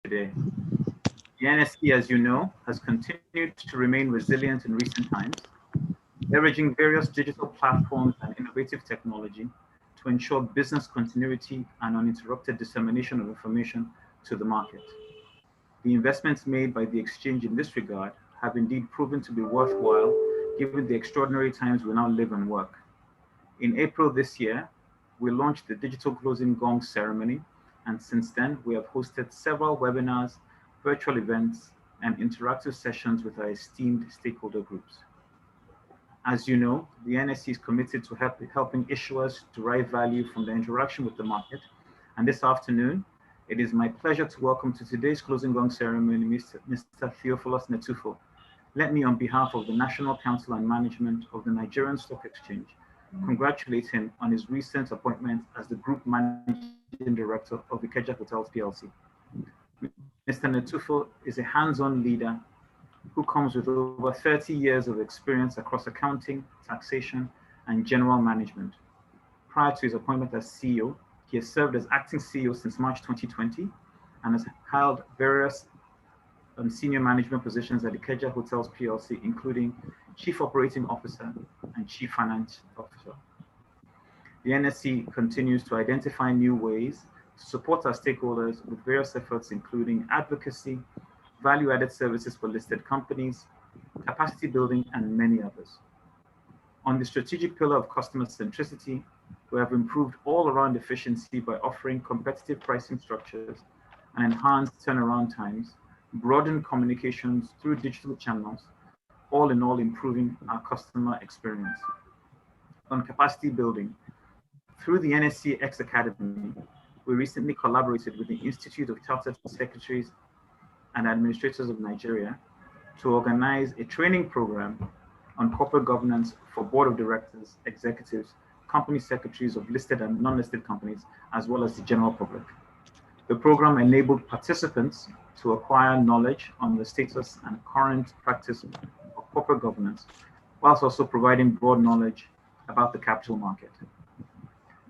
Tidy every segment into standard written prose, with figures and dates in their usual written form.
today. The NSE, as you know, has continued to remain resilient in recent times, leveraging various digital platforms and innovative technology to ensure business continuity and uninterrupted dissemination of information to the market. The investments made by the exchange in this regard have indeed proven to be worthwhile given the extraordinary times we now live and work. In April this year, we launched the digital closing Gong ceremony, and since then, we have hosted several webinars, virtual events, and interactive sessions with our esteemed stakeholder groups. As you know, the NSE is committed to helping issuers derive value from their interaction with the market, and this afternoon, it is my pleasure to welcome to today's closing Gong ceremony Mr. Theophilus Netufo. Let me, on behalf of the National Council and Management of the Nigerian Stock Exchange, congratulate him on his recent appointment as the Group Managing Director of Ikeja Hotels PLC. Mr. Netufo is a hands-on leader who comes with over 30 years of experience across accounting, taxation, and general management. Prior to his appointment as CEO, he has served as acting CEO since March 2020 and has held various senior management positions at Ikeja Hotels PLC, including Chief Operating Officer and Chief Finance Officer. The NSE continues to identify new ways to support our stakeholders with various efforts, including advocacy, value-added services for listed companies, capacity building, and many others. On the strategic pillar of customer centricity, we have improved all-around efficiency by offering competitive pricing structures and enhanced turnaround times, broadened communications through digital channels, all in all improving our customer experience. On capacity building, through the NSE X Academy, we recently collaborated with the Institute of Chartered Secretaries and Administrators of Nigeria to organize a training program on corporate governance for board of directors, executives, company secretaries of listed and non-listed companies, as well as the general public. The program enabled participants to acquire knowledge on the status and current practice of corporate governance, whilst also providing broad knowledge about the capital market.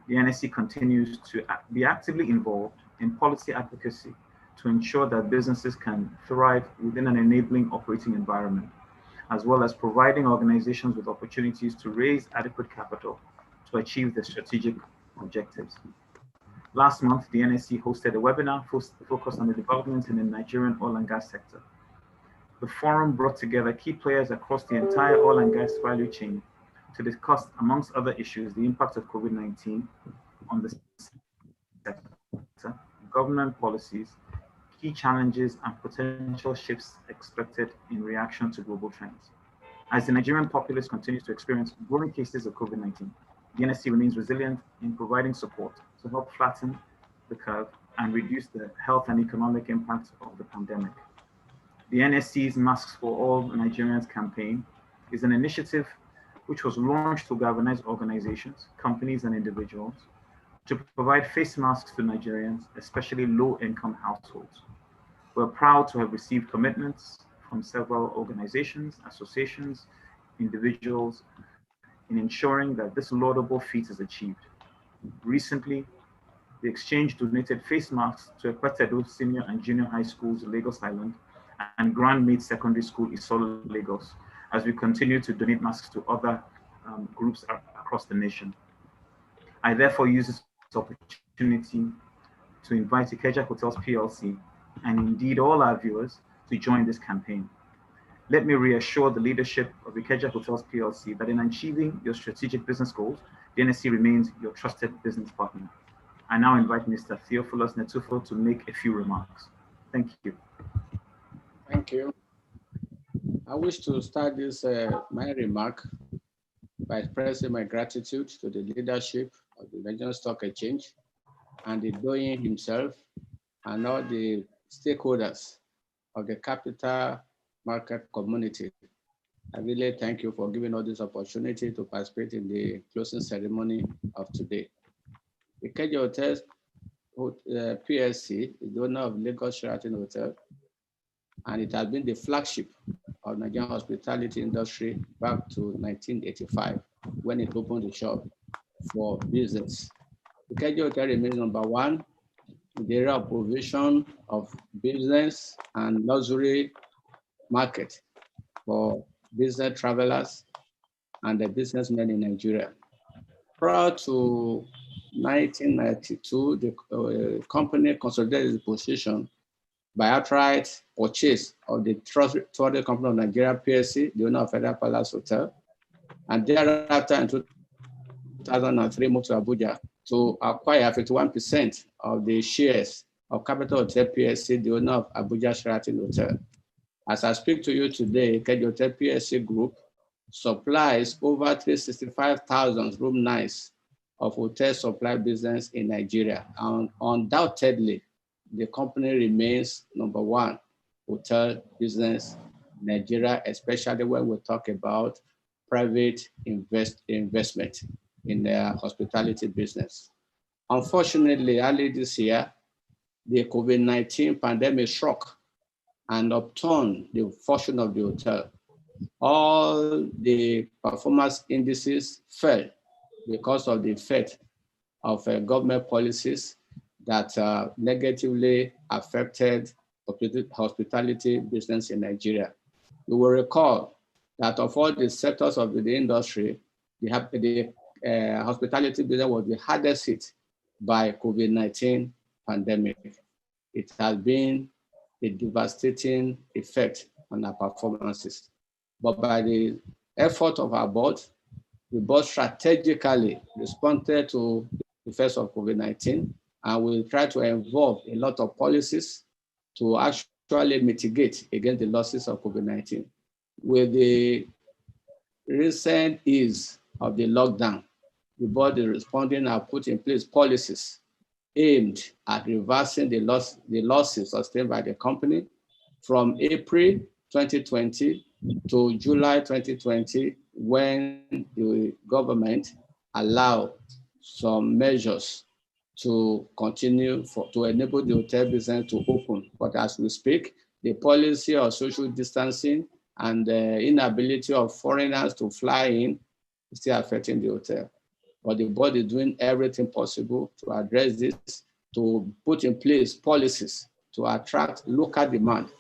The NSE continues to be actively involved in policy advocacy to ensure that businesses can thrive within an enabling operating environment, as well as providing organizations with opportunities to raise adequate capital to achieve their strategic objectives. Last month, the NSE hosted a webinar focused on the developments in the Nigerian oil and gas sector. The forum brought together key players across the entire oil and gas value chain to discuss, amongst other issues, the impact of COVID-19 on the sector, government policies, key challenges, and potential shifts expected in reaction to global trends. As the Nigerian populace continues to experience growing cases of COVID-19, the NSE remains resilient in providing support to help flatten the curve and reduce the health and economic impact of the pandemic. The NSE's Masks for All Nigerians campaign is an initiative which was launched to galvanize organizations, companies, and individuals to provide face masks to Nigerians, especially low-income households. We're proud to have received commitments from several organizations, associations, individuals in ensuring that this laudable feat is achieved. Recently, the exchange donated face masks to Ekwetedo Senior and Junior High Schools, Lagos Island, and Grand Maid Secondary School, Isolo, Lagos, as we continue to donate masks to other groups across the nation. I therefore use this opportunity to invite Ikeja Hotels PLC and indeed all our viewers to join this campaign. Let me reassure the leadership of Ikeja Hotels PLC that in achieving your strategic business goals, the NSE remains your trusted business partner. I now invite Mr. Theophilus Netufo to make a few remarks. Thank you. Thank you. I wish to start this my remark by expressing my gratitude to the leadership of the Nigerian Stock Exchange and the Doyen himself and all the stakeholders of the capital market community. I really thank you for giving us this opportunity to participate in the closing ceremony of today. The Ikeja Hotels PLC is the owner of Lagos Sheraton Hotel, and it has been the flagship of Nigerian hospitality industry back to 1985 when it opened the shop for business. The Ikeja Hotel remains #1 in the area of provision of business and luxury market for business travelers and the businessmen in Nigeria. Prior to 1992, the company consolidated its position by outright purchase of the Trustworthy Company of Nigeria PLC, the owner of Federal Palace Hotel, and thereafter in 2003 moved to Abuja to acquire 51% of the shares of Capital Hotel PLC, the owner of Abuja Sheraton Hotel. As I speak to you today, Ikeja Hotel PLC Group supplies over 365,000 room nights of hotel supply business in Nigeria. And undoubtedly, the company remains number one hotel business in Nigeria, especially when we talk about private investment in the hospitality business. Unfortunately, early this year, the COVID-19 pandemic struck and upturned the fortune of the hotel. All the performance indices fell because of the effect of government policies that negatively affected hospitality business in Nigeria. You will recall that of all the sectors of the industry, the hospitality business was the hardest hit by COVID-19 pandemic. It has been a devastating effect on our performances. But by the effort of our board, the board strategically responded to the effects of COVID-19, and we try to involve a lot of policies to actually mitigate against the losses of COVID-19. With the recent ease of the lockdown, the board is responding and put in place policies aimed at reversing the losses sustained by the company from April 2020 to July 2020, when the government allowed some measures to continue to enable the hotel business to open. But as we speak, the policy of social distancing and the inability of foreigners to fly in is still affecting the hotel. But the board is doing everything possible to address this, to put in place policies to attract local demand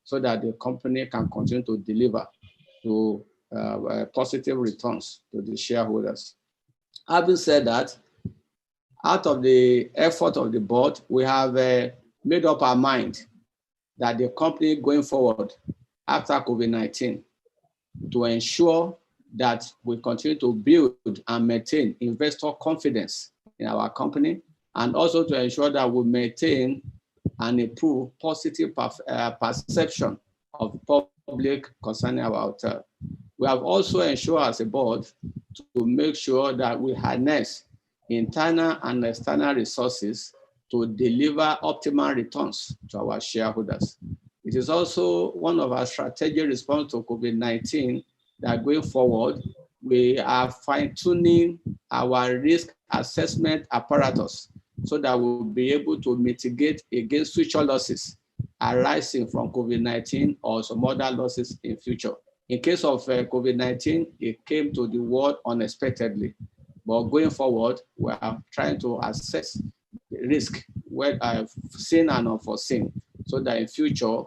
so that the company can continue to deliver to positive returns to the shareholders. Having said that, out of the effort of the board, we have made up our mind that the company going forward after COVID-19 to ensure that we continue to build and maintain investor confidence in our company, and also to ensure that we maintain and improve positive perception of public concerning our hotel. We have also ensured as a board to make sure that we harness internal and external resources to deliver optimal returns to our shareholders. It is also one of our strategic response to COVID-19 that going forward, we are fine-tuning our risk assessment apparatus so that we'll be able to mitigate against future losses arising from COVID-19 or some other losses in future. In case of COVID-19, it came to the world unexpectedly. But going forward, we are trying to assess the risk, where I've seen and unforeseen, so that in future,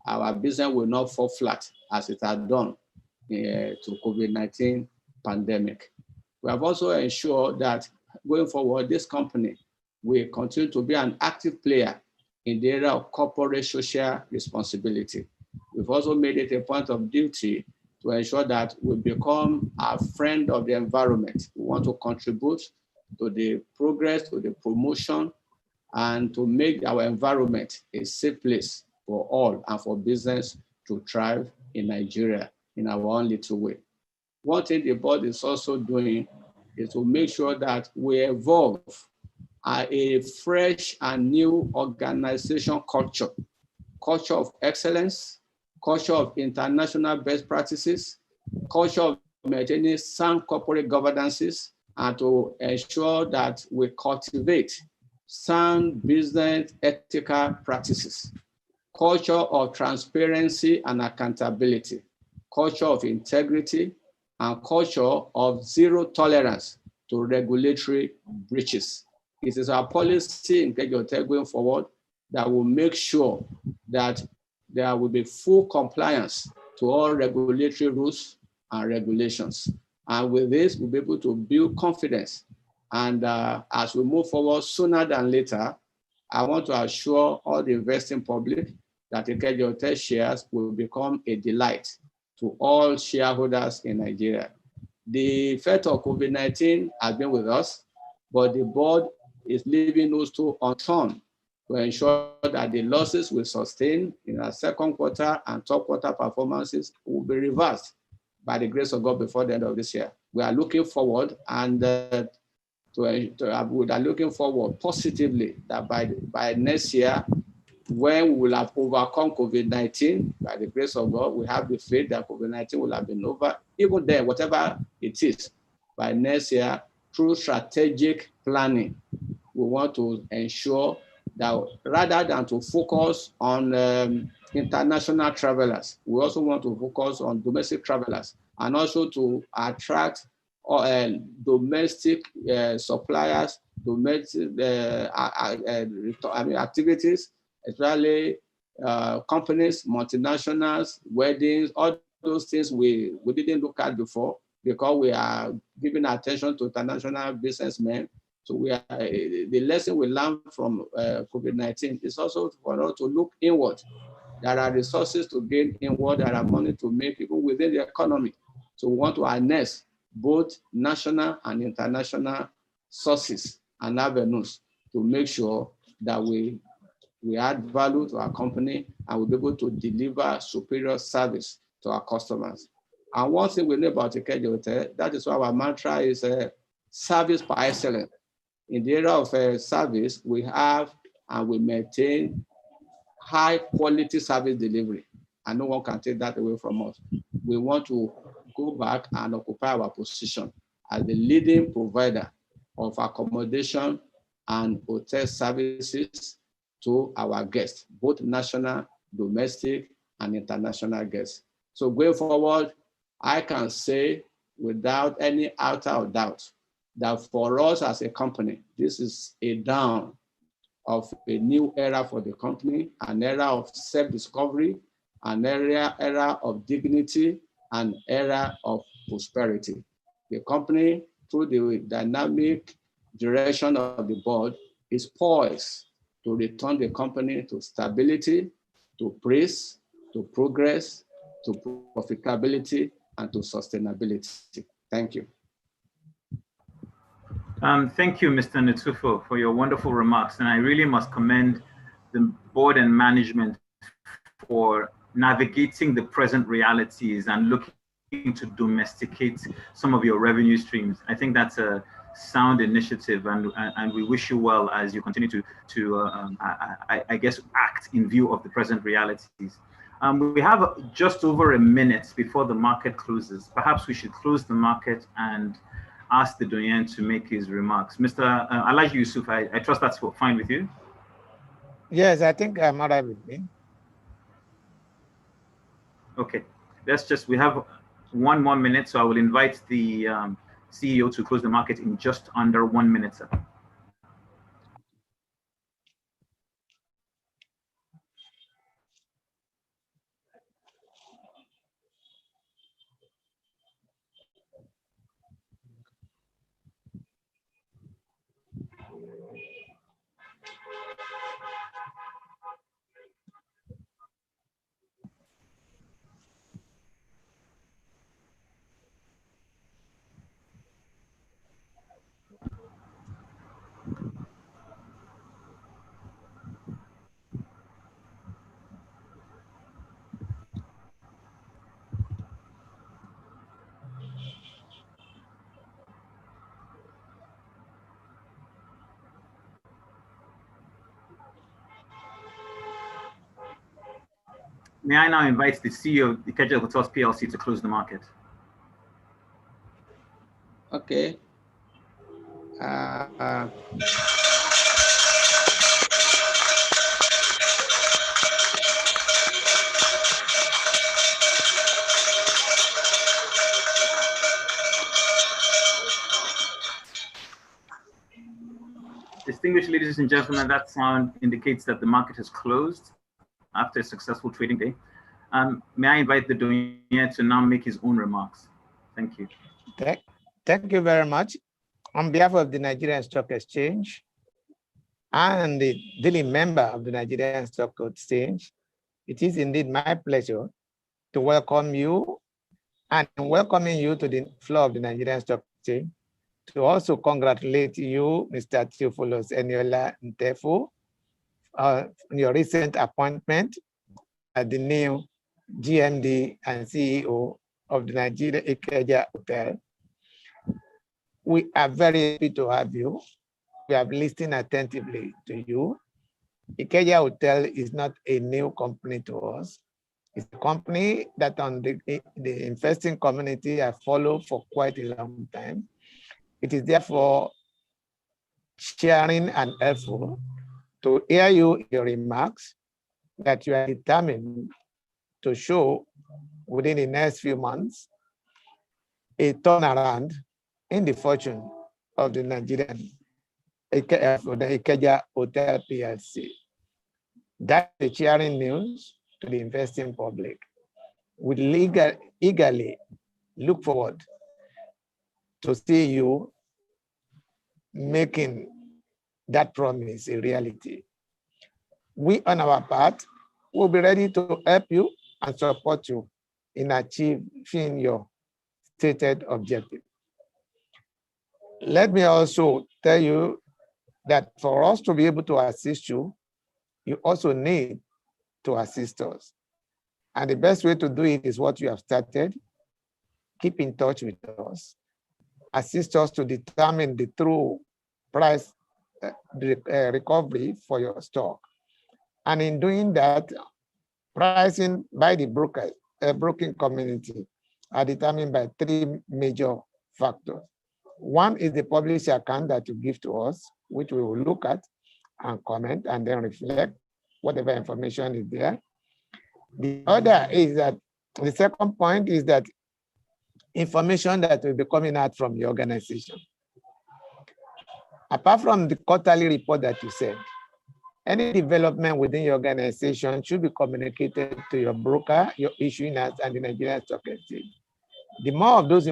our business will not fall flat as it had done to COVID-19 pandemic. We have also ensured that going forward, this company will continue to be an active player in the area of corporate social responsibility. We've also made it a point of duty to ensure that we become a friend of the environment. We want to contribute to the progress, to the promotion, and to make our environment a safe place for all and for business to thrive in Nigeria in our own little way. One thing the board is also doing is to make sure that we evolve a fresh and new organization culture of excellence, culture of international best practices, culture of maintaining sound corporate governances, and to ensure that we cultivate sound business ethical practices, culture of transparency and accountability, culture of integrity, and culture of zero tolerance to regulatory breaches. It is our policy in Ikeja Hotel going forward that will make sure that there will be full compliance to all regulatory rules and regulations. And with this, we'll be able to build confidence. And as we move forward sooner than later, I want to assure all the investing public that Ikeja Hotel shares will become a delight to all shareholders in Nigeria. The effect of COVID-19 has been with us, but the board is leaving those two unturned to ensure that the losses we sustain in our second quarter and third quarter performances will be reversed by the grace of God before the end of this year. We are looking forward and we are looking forward positively that by next year, when we will have overcome COVID-19, by the grace of God, we have the faith that COVID-19 will have been over. Even then, whatever it is, by next year, through strategic planning, we want to ensure that rather than to focus on international travelers, we also want to focus on domestic travelers and also to attract domestic suppliers, domestic activities, especially companies, multinationals, weddings, all those things we didn't look at before because we are giving attention to international businessmen. So the lesson we learned from COVID-19 is also for us to look inward. There are resources to gain inward, there are money to make even within the economy. So we want to harness both national and international sources and avenues to make sure that we add value to our company and we'll be able to deliver superior service to our customers. And one thing we know about Ikeja Hotel, that is why our mantra is service by excellence. In the area of service, we have and we maintain high quality service delivery, and no one can take that away from us. We want to go back and occupy our position as the leading provider of accommodation and hotel services to our guests, both national, domestic, and international guests. So going forward, I can say without any outer of doubt that for us as a company, this is a dawn of a new era for the company, an era of self-discovery, an era of dignity, an era of prosperity. The company, through the dynamic direction of the board, is poised to return the company to stability, to praise, to progress, to profitability, and to sustainability. Thank you. Thank you, Mr. Nutufo, for your wonderful remarks. And I really must commend the board and management for navigating the present realities and looking to domesticate some of your revenue streams. I think that's a sound initiative, and we wish you well as you continue I guess, act in view of the present realities. We have just over a minute before the market closes. Perhaps we should close the market and ask the Doyen to make his remarks. Mr. Alhaji Yusuf, I trust that's fine with you? Yes, I think I'm all right with me. Okay, we have 1 more minute, so I will invite the CEO to close the market in just under 1 minute, sir. May I now invite the CEO of Ikeja Hotels PLC to close the market? Okay. The Distinguished ladies and gentlemen, that sound indicates that the market has closed after a successful trading day. May I invite the Douanier to now make his own remarks? Thank you. Thank you very much. On behalf of the Nigerian Stock Exchange and the daily member of the Nigerian Stock Exchange, it is indeed my pleasure to welcome you and welcoming you to the floor of the Nigerian Stock Exchange, to also congratulate you, Mr. Theophilus Eniola Ntefu, on your recent appointment as the new GMD and CEO of the Nigeria Ikeja Hotel. We are very happy to have you. We have listened attentively to you. Ikeja Hotel is not a new company to us. It's a company that on the investing community I followed for quite a long time. It is therefore sharing and helpful to hear your remarks that you are determined to show within the next few months a turnaround in the fortune of the Nigerian Ikeja Hotel PLC. That's the cheering news to the investing public. We eagerly look forward to see you making that promise a reality. We, on our part, will be ready to help you and support you in achieving your stated objective. Let me also tell you that for us to be able to assist you, you also need to assist us. And the best way to do it is what you have started. Keep in touch with us. Assist us to determine the true price recovery for your stock. And in doing that, pricing by the broking community are determined by three major factors. One is the publisher account that you give to us, which we will look at and comment and then reflect whatever information is there. The other is that, the second point is that information that will be coming out from the organization. Apart from the quarterly report that you said, any development within your organization should be communicated to your broker, your issuing house, and the Nigerian Stock Exchange. The more of those